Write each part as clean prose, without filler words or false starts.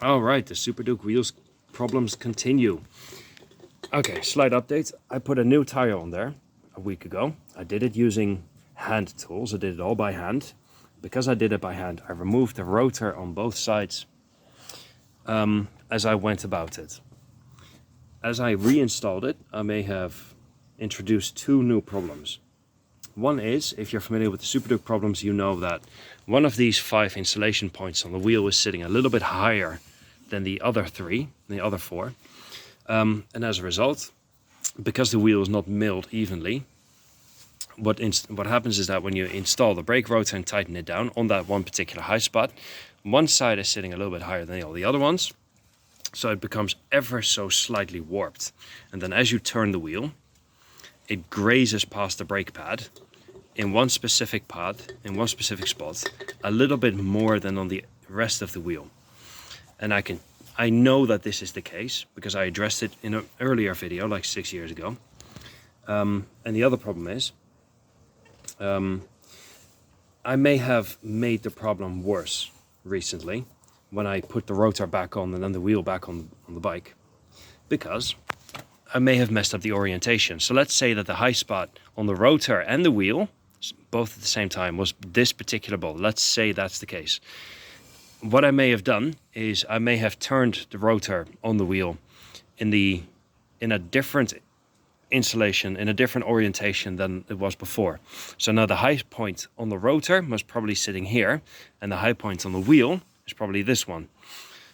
All right, the Superduke wheels problems continue. Okay, slight update. I put a new tire on there a week ago. I did it using hand tools. I did it all by hand. Because I did it by hand, I removed the rotor on both sides as I went about it. As I reinstalled it, I may have introduced two new problems. One is, if you're familiar with the Superduke problems, you know that one of these 5 installation points on the wheel is sitting a little bit higher than the other 4. And as a result, because the wheel is not milled evenly, what happens is that when you install the brake rotor and tighten it down on that one particular high spot, one side is sitting a little bit higher than all the other ones, so it becomes ever so slightly warped. And then as you turn the wheel, it grazes past the brake pad in one specific spot, a little bit more than on the rest of the wheel. And I know that this is the case because I addressed it in an earlier video, like 6 years ago. And the other problem is, I may have made the problem worse recently when I put the rotor back on and then the wheel back on the bike, because I may have messed up the orientation. So let's say that the high spot on the rotor and the wheel, both at the same time, was this particular bolt. Let's say that's the case. What I may have done is I may have turned the rotor on the wheel in a different installation, in a different orientation than it was before. So now the high point on the rotor was probably sitting here, and the high point on the wheel is probably this one.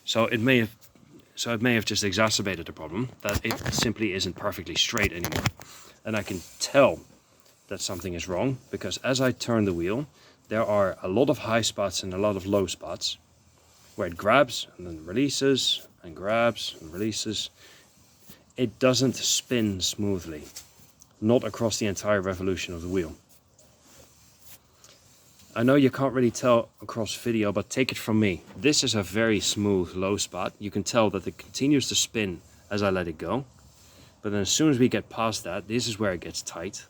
So it may have just exacerbated the problem that it simply isn't perfectly straight anymore. And I can tell that something is wrong because as I turn the wheel, there are a lot of high spots and a lot of low spots where it grabs and then releases and grabs and releases. It doesn't spin smoothly, not across the entire revolution of the wheel. I know you can't really tell across video, but take it from me. This is a very smooth low spot. You can tell that it continues to spin as I let it go. But then as soon as we get past that, this is where it gets tight.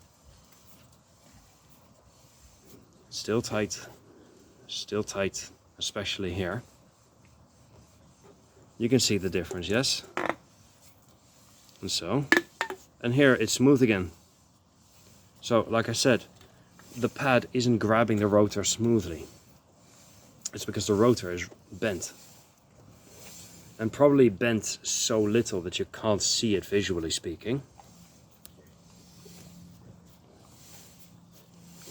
Still tight, especially here. You can see the difference, yes? And here it's smooth again. So, like I said, the pad isn't grabbing the rotor smoothly. It's because the rotor is bent. And probably bent so little that you can't see it visually speaking.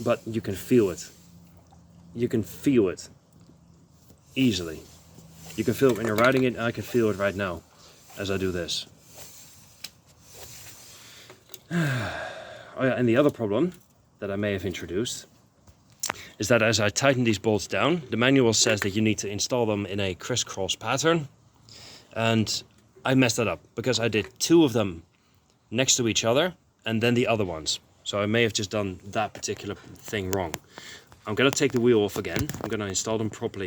But you can feel it. You can feel it easily. You can feel it when you're riding it, and I can feel it right now as I do this. Oh yeah, and the other problem that I may have introduced is that as I tighten these bolts down, the manual says that you need to install them in a crisscross pattern, and I messed that up because I did 2 of them next to each other and then the other ones. So I may have just done that particular thing wrong. I'm going to take the wheel off again. I'm going to install them properly